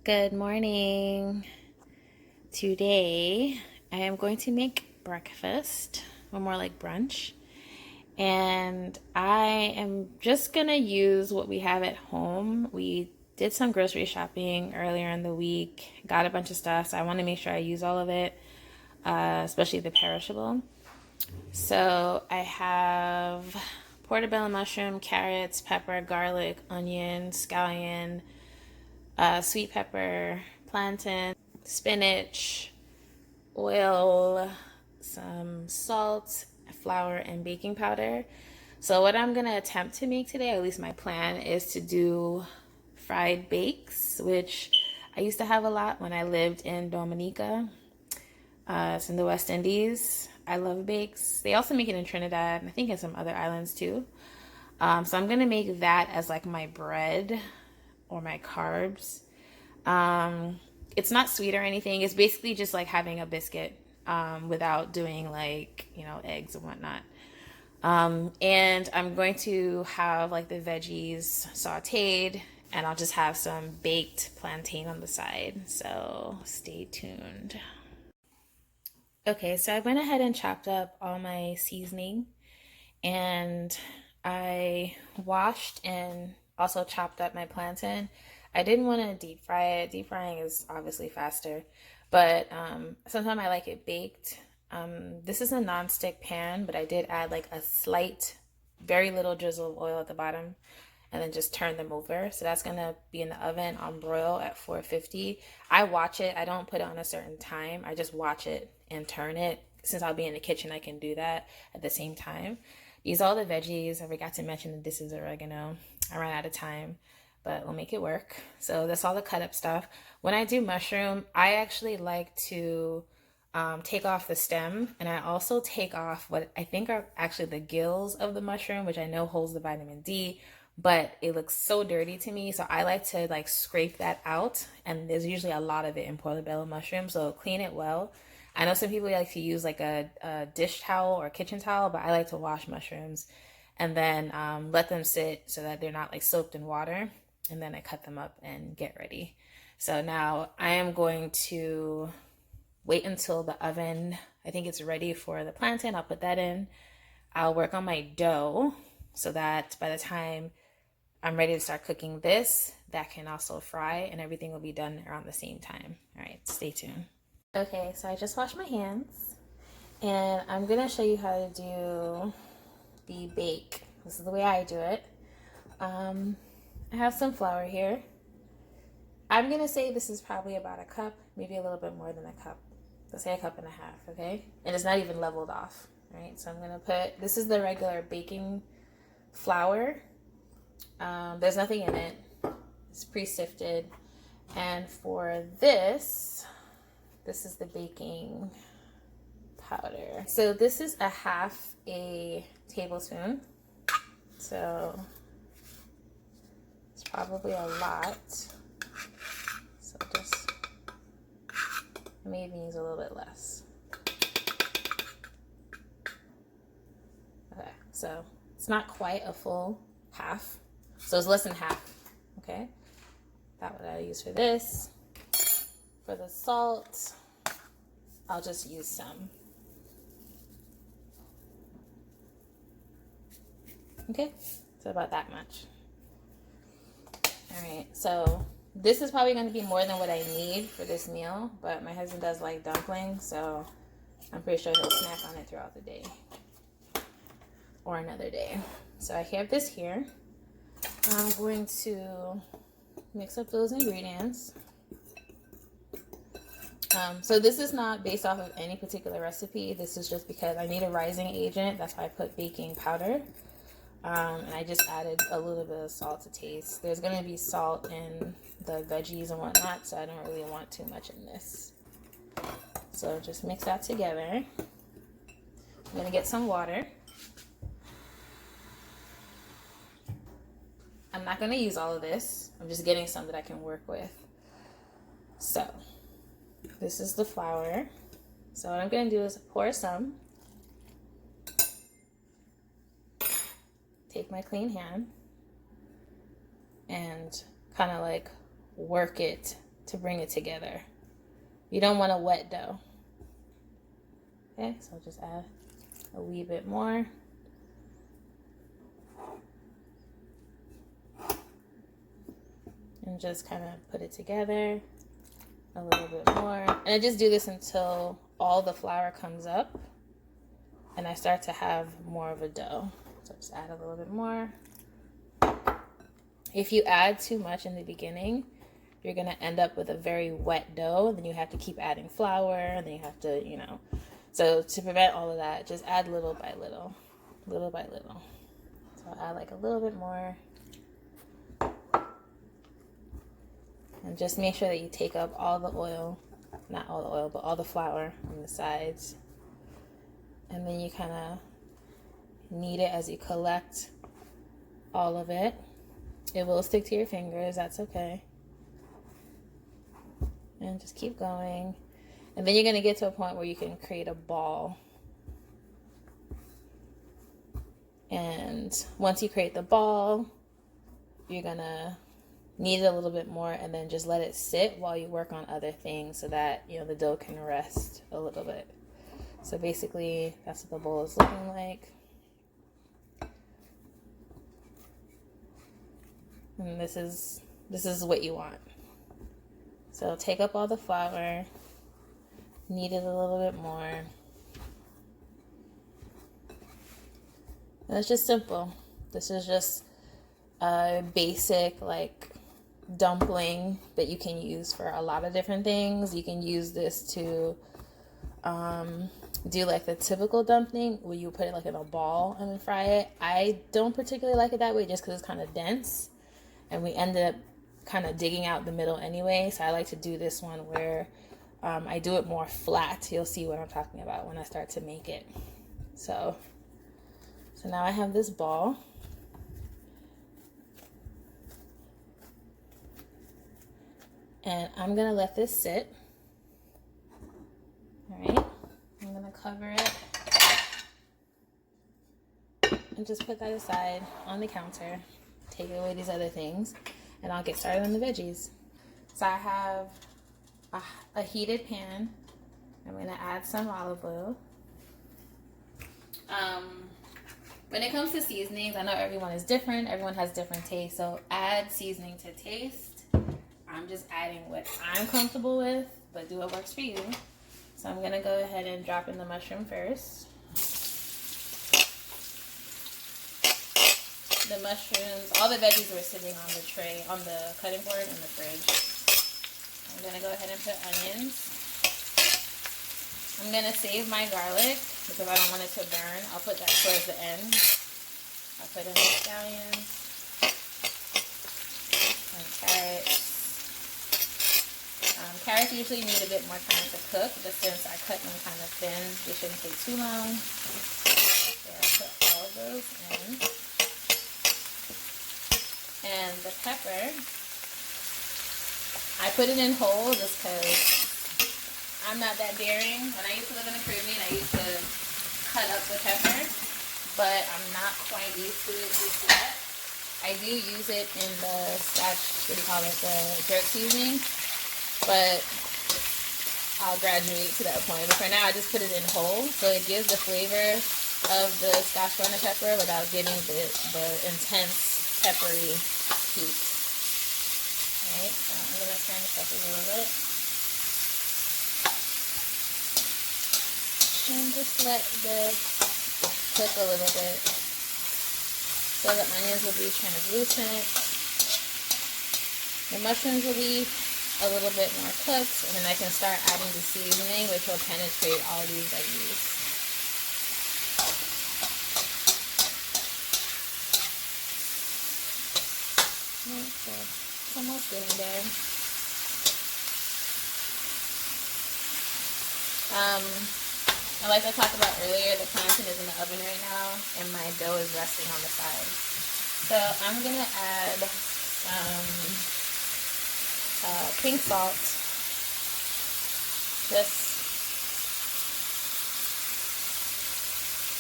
Good morning. Today I am going to make breakfast, or more like brunch. And I am just gonna use what we have at home. We did some grocery shopping earlier in the week, got a bunch of stuff, so I want to make sure I use all of it, especially the perishable. So I have portobello mushroom, carrots, pepper, garlic, onion, scallion, sweet pepper, plantain, spinach, oil, some salt, flour, and baking powder. So what I'm gonna attempt to make today, or at least my plan, is to do fried bakes, which I used to have a lot when I lived in Dominica. It's in the West Indies. I love bakes. They also make it in Trinidad, and I think in some other islands too. So I'm gonna make that as like my bread or my carbs. It's not sweet or anything. It's basically just like having a biscuit without doing like, eggs and whatnot. And I'm going to have like the veggies sauteed, and I'll just have some baked plantain on the side. So stay tuned. Okay, so I went ahead and chopped up all my seasoning, and I washed and also chopped up my plantain. I didn't want to deep fry it. Deep frying is obviously faster, but sometimes I like it baked. This is a non-stick pan, but I did add like a slight, very little drizzle of oil at the bottom, and then just turn them over. So that's gonna be in the oven on broil at 450. I watch it. I don't put it on a certain time. I just watch it and turn it. Since I'll be in the kitchen, I can do that at the same time. These are all the veggies. I forgot to mention that this is oregano. I ran out of time, but we'll make it work. So that's all the cut up stuff. When I do mushroom, I actually like to take off the stem, and I also take off what I think are actually the gills of the mushroom, which I know holds the vitamin D, but it looks so dirty to me. So I like to like scrape that out, and there's usually a lot of it in portobello mushroom. So clean it well. I know some people like to use like a dish towel or a kitchen towel, but I like to wash mushrooms and then let them sit so that they're not like soaked in water. And then I cut them up and get ready. So now I am going to wait until the oven, I think it's ready for the plantain. I'll put that in. I'll work on my dough so that by the time I'm ready to start cooking this, that can also fry and everything will be done around the same time. All right, stay tuned. Okay, so I just washed my hands, and I'm gonna show you how to do the bake. This is the way I do it. I have some flour here. I'm gonna say this is probably about a cup, maybe a little bit more than a cup. Let's say a cup and a half, okay? And it's not even leveled off, right? So I'm gonna put, this is the regular baking flour. There's nothing in it. It's pre-sifted. And for this is the baking powder. So this is a half a tablespoon. So it's probably a lot. So just maybe use a little bit less. Okay, so it's not quite a full half. So it's less than half, okay? That's what I use for this. For the salt, I'll just use some. Okay, so about that much. All right, so this is probably going to be more than what I need for this meal, but my husband does like dumplings, so I'm pretty sure he'll snack on it throughout the day or another day. So I have this here. I'm going to mix up those ingredients. So this is not based off of any particular recipe. This is just because I need a rising agent. That's why I put baking powder. And I just added a little bit of salt to taste. There's going to be salt in the veggies and whatnot, so I don't really want too much in this. So just mix that together. I'm going to get some water. I'm not going to use all of this. I'm just getting some that I can work with. So this is the flour. So what I'm going to do is pour some. Take my clean hand and kind of like work it to bring it together. You don't want a wet dough. Okay, so I'll just add a wee bit more. And just kind of put it together a little bit more. And I just do this until all the flour comes up and I start to have more of a dough. So just add a little bit more. If you add too much in the beginning, you're going to end up with a very wet dough. Then you have to keep adding flour, and then you have to, you know. So to prevent all of that, just add little by little, little by little. So I'll add like a little bit more. And just make sure that you take up all the oil, not all the oil, but all the flour on the sides. And then you kind of knead it as you collect all of it. It will stick to your fingers, that's okay. And just keep going. And then you're going to get to a point where you can create a ball. And once you create the ball, you're going to knead it a little bit more and then just let it sit while you work on other things so that, you know, the dough can rest a little bit. So basically, that's what the bowl is looking like. And this is what you want. So take up all the flour, knead it a little bit more. And it's just simple. This is just a basic like dumpling that you can use for a lot of different things. You can use this to do like the typical dumpling where you put it like in a ball and then fry it. I don't particularly like it that way just because it's kind of dense. And we ended up kind of digging out the middle anyway. So I like to do this one where I do it more flat. You'll see what I'm talking about when I start to make it. So now I have this ball. And I'm going to let this sit. All right. I'm going to cover it. And just put that aside on the counter. Take away these other things, and I'll get started on the veggies. So I have a heated pan. I'm going to add some olive oil. When it comes to seasonings, I know everyone is different. Everyone has different tastes, so add seasoning to taste. I'm just adding what I'm comfortable with, but do what works for you. So I'm going to go ahead and drop in the mushroom first. The mushrooms, all the veggies were sitting on the tray, on the cutting board in the fridge. I'm going to go ahead and put onions. I'm going to save my garlic because I don't want it to burn. I'll put that towards the end. I'll put in the scallions and carrots. Carrots usually need a bit more time to cook, but since I cut them kind of thin, they shouldn't take too long. So I'll put all of those in. And the pepper, I put it in whole just because I'm not that daring. When I used to live in the Caribbean, I used to cut up the pepper, but I'm not quite used to it just yet. I do use it in the scotch, what do you call it, the jerk seasoning, but I'll graduate to that point. But for now, I just put it in whole, so it gives the flavor of the scotch bonnet pepper without giving the intense peppery heat. Alright, so I'm going to turn this up a little bit. And just let this cook a little bit so the onions will be translucent. The mushrooms will be a little bit more cooked, and then I can start adding the seasoning, which will penetrate all these veggies. So it's almost getting there. Like I talked about earlier, the plantain is in the oven right now, and my dough is resting on the side. So I'm gonna add pink salt, just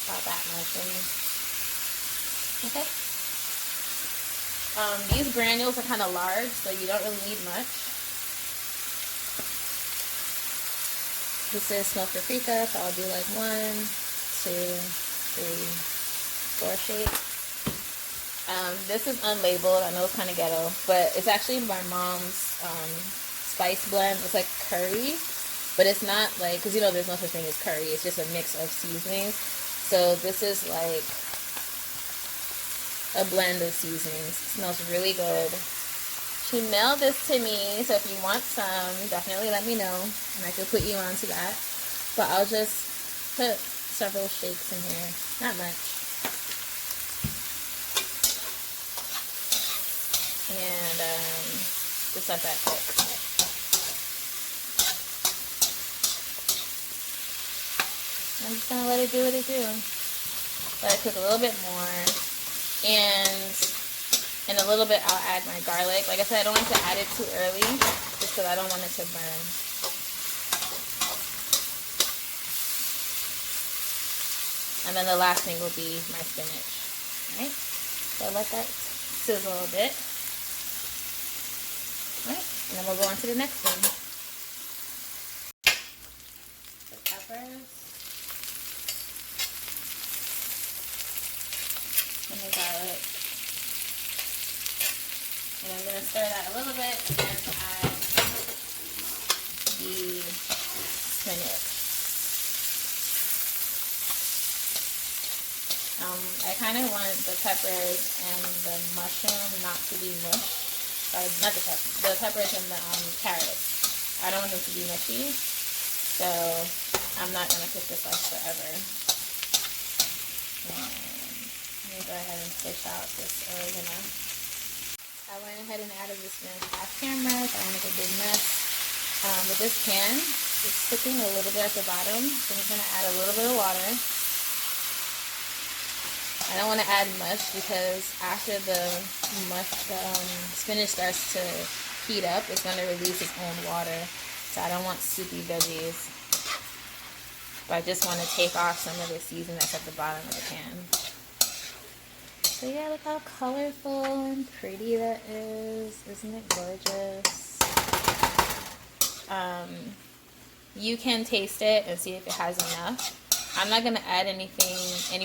about that much, okay. These granules are kind of large, so you don't really need much. This is smoked paprika, so I'll do like 1, 2, 3, 4 shakes. This is unlabeled. I know it's kind of ghetto, but it's actually my mom's spice blend. It's like curry, but it's not like, because you know there's no such thing as curry. It's just a mix of seasonings. So this is like a blend of seasonings. It smells really good. She mailed this to me, so if you want some, definitely let me know, and I could put you onto that. But I'll just put several shakes in here, not much. And just let that cook. I'm just gonna let it do what it do. Let it cook a little bit more, and in a little bit I'll add my garlic. Like I said, I don't like to add it too early, just because I don't want it to burn. And then the last thing will be my spinach. Alright, so let that sizzle a bit. Alright, and then we'll go on to the next thing. The peppers and the garlic. And I'm going to stir that a little bit and then add the spinach. I kind of want the peppers and the mushroom not to be mushed. Sorry, not the peppers. The peppers and the carrots. I don't want them to be mushy. So I'm not going to cook this like forever. And let me go ahead and fish out this oregano. I went ahead and added this spinach off camera, so I don't make a big mess. With this pan, it's sticking a little bit at the bottom, so I'm just going to add a little bit of water. I don't want to add much because after the spinach starts to heat up, it's going to release its own water. So I don't want soupy veggies. But I just want to take off some of the seasoning that's at the bottom of the pan. So yeah, look how colorful and pretty that is. Isn't it gorgeous? You can taste it and see if it has enough. I'm not going to add any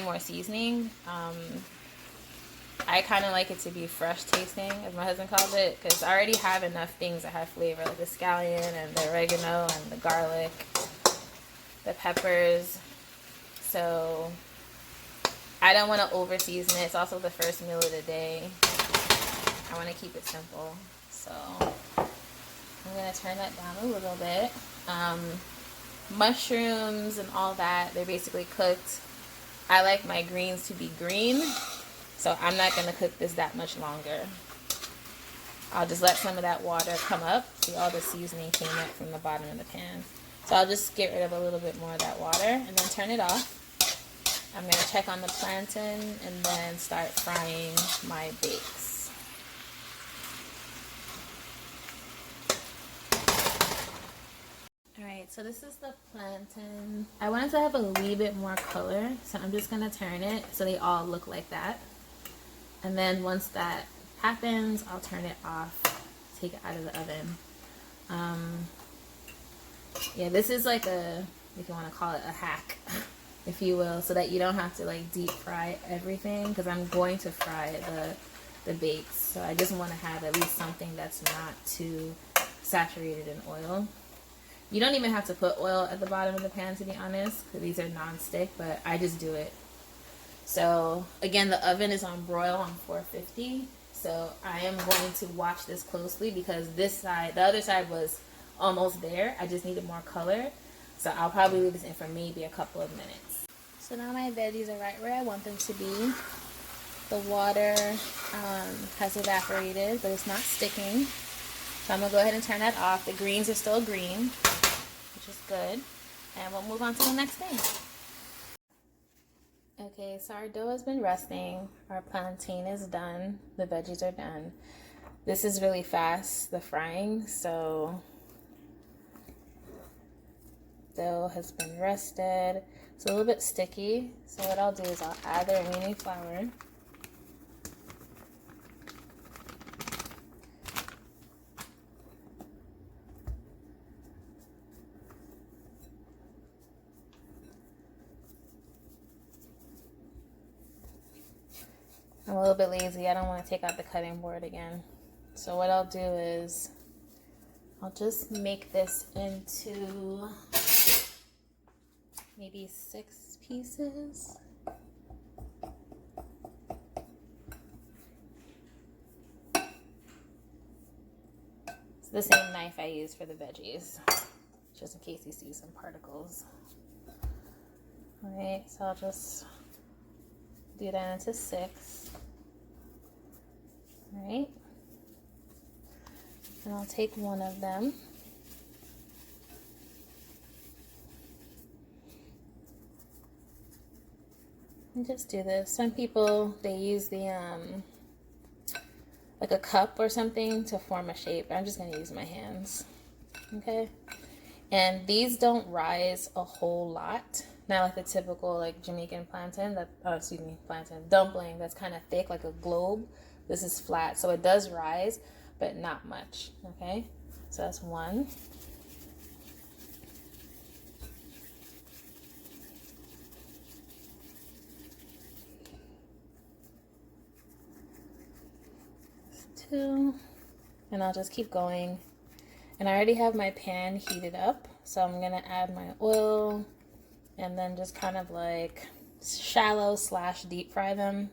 more seasoning. I kind of like it to be fresh tasting, as my husband calls it, because I already have enough things that have flavor, like the scallion and the oregano and the garlic, the peppers. So I don't want to over season it. It's also the first meal of the day. I want to keep it simple. So I'm going to turn that down a little bit. Mushrooms and all that, they're basically cooked. I like my greens to be green, so I'm not going to cook this that much longer. I'll just let some of that water come up. See, all the seasoning came up from the bottom of the pan. So I'll just get rid of a little bit more of that water and then turn it off. I'm going to check on the plantain and then start frying my bakes. Alright, so this is the plantain. I wanted to have a wee bit more color, so I'm just going to turn it so they all look like that. And then once that happens, I'll turn it off, take it out of the oven. Yeah, this is like a, if you want to call it a hack, if you will, so that you don't have to like deep fry everything, because I'm going to fry the bakes. So I just want to have at least something that's not too saturated in oil. You don't even have to put oil at the bottom of the pan, to be honest, because these are non-stick, but I just do it. So again, the oven is on broil on 450. So I am going to watch this closely because this side, the other side was almost there. I just needed more color. So I'll probably leave this in for maybe a couple of minutes. So now my veggies are right where I want them to be. The water has evaporated, but it's not sticking. So I'm going to go ahead and turn that off. The greens are still green, which is good. And we'll move on to the next thing. Okay, so our dough has been resting. Our plantain is done. The veggies are done. This is really fast, the frying, so dough has been rested. It's a little bit sticky, so what I'll do is I'll add the remaining flour. I'm a little bit lazy. I don't want to take out the cutting board again. So what I'll do is I'll just make this into maybe 6 pieces. It's the same knife I use for the veggies, just in case you see some particles. Alright, so I'll just do that into 6. Alright. And I'll take one of them. And just do this. Some people, they use the like a cup or something to form a shape. I'm just going to use my hands. Okay? And these don't rise a whole lot. Not like the typical like Jamaican plantain, plantain dumpling that's kind of thick like a globe. This is flat, so it does rise, but not much. Okay? So that's one. That's 2. And I'll just keep going. And I already have my pan heated up, so I'm gonna add my oil and then just kind of like shallow / deep fry them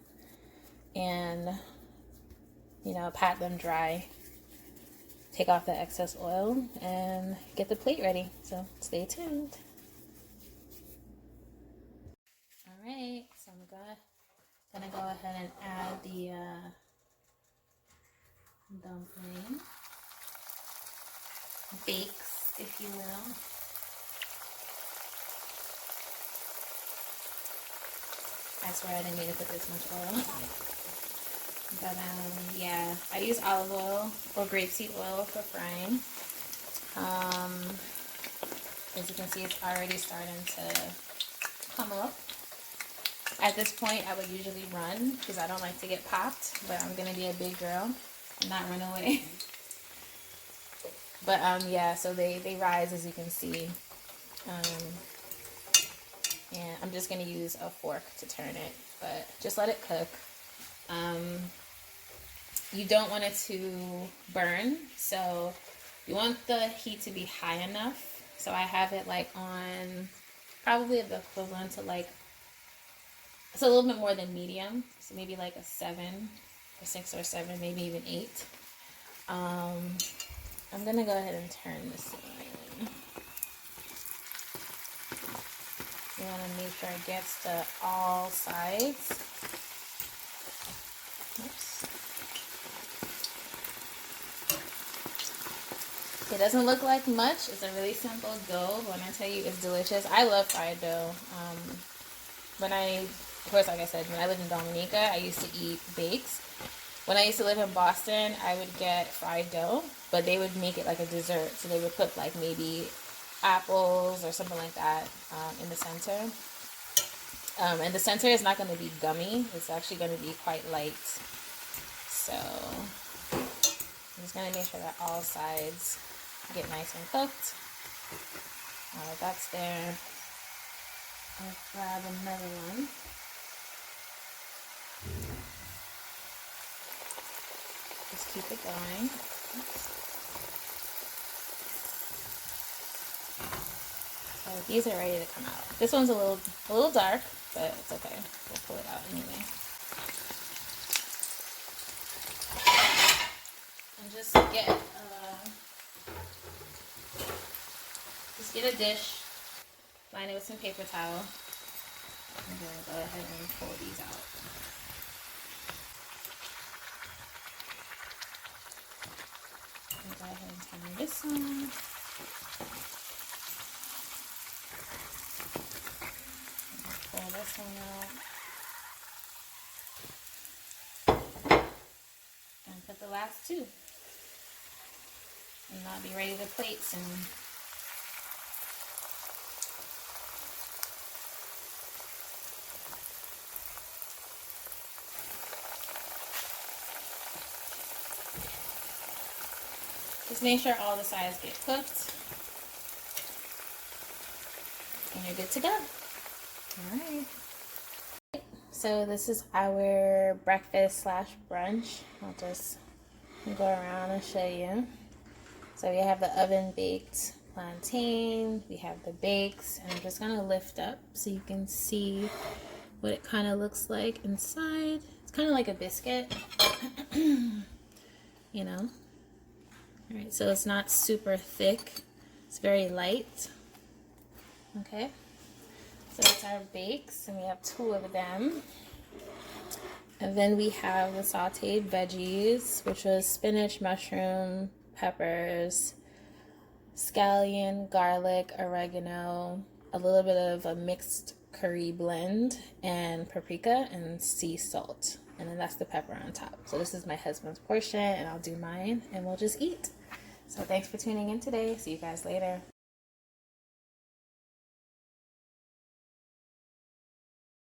and, you know, pat them dry. Take off the excess oil and get the plate ready. So stay tuned. All right, so I'm gonna go ahead and add the dumpling. Bakes, if you will. I swear I didn't mean to put this much oil. But yeah, I use olive oil or grapeseed oil for frying. As you can see, it's already starting to come up. At this point, I would usually run because I don't like to get popped, but I'm gonna be a big girl and not run away. But yeah, so they rise, as you can see. And I'm just gonna use a fork to turn it, but just let it cook. You don't want it to burn, so you want the heat to be high enough. So I have it like on probably the equivalent to like, it's a little bit more than medium, so maybe like a 7 or 6 or 7, maybe even 8. I'm gonna go ahead and turn this on. You want to make sure it gets to all sides. Oops. It doesn't look like much. It's a really simple dough, but when I tell you it's delicious, I love fried dough. Of course, like I said, when I lived in Dominica, I used to eat bakes. When I used to live in Boston, I would get fried dough, but they would make it like a dessert. So they would put like maybe apples or something like that in the center. And the center is not going to be gummy. It's actually going to be quite light. So I'm just going to make sure that all sides get nice and cooked. All right, that's there. I'll grab another one. Just keep it going. So these are ready to come out. This one's a little dark, but it's okay. We'll pull it out anyway. And just get a dish, line it with some paper towel, and then go ahead and pull these out. And go ahead and turn this on. Pull this one out. And put the last 2. And I'll be ready to plate soon. Just make sure all the sides get cooked. And you're good to go. Alright. So this is our breakfast slash brunch. I'll just go around and show you. So we have the oven baked plantain, we have the bakes, and I'm just gonna lift up so you can see what it kind of looks like inside. It's kind of like a biscuit, you know. All right, so it's not super thick. It's very light. Okay. So that's our bakes, and we have 2 of them. And then we have the sauteed veggies, which was spinach, mushroom, peppers, scallion, garlic, oregano, a little bit of a mixed curry blend, and paprika and sea salt. And then that's the pepper on top. So this is my husband's portion, and I'll do mine, and we'll just eat. So thanks for tuning in today. See you guys later.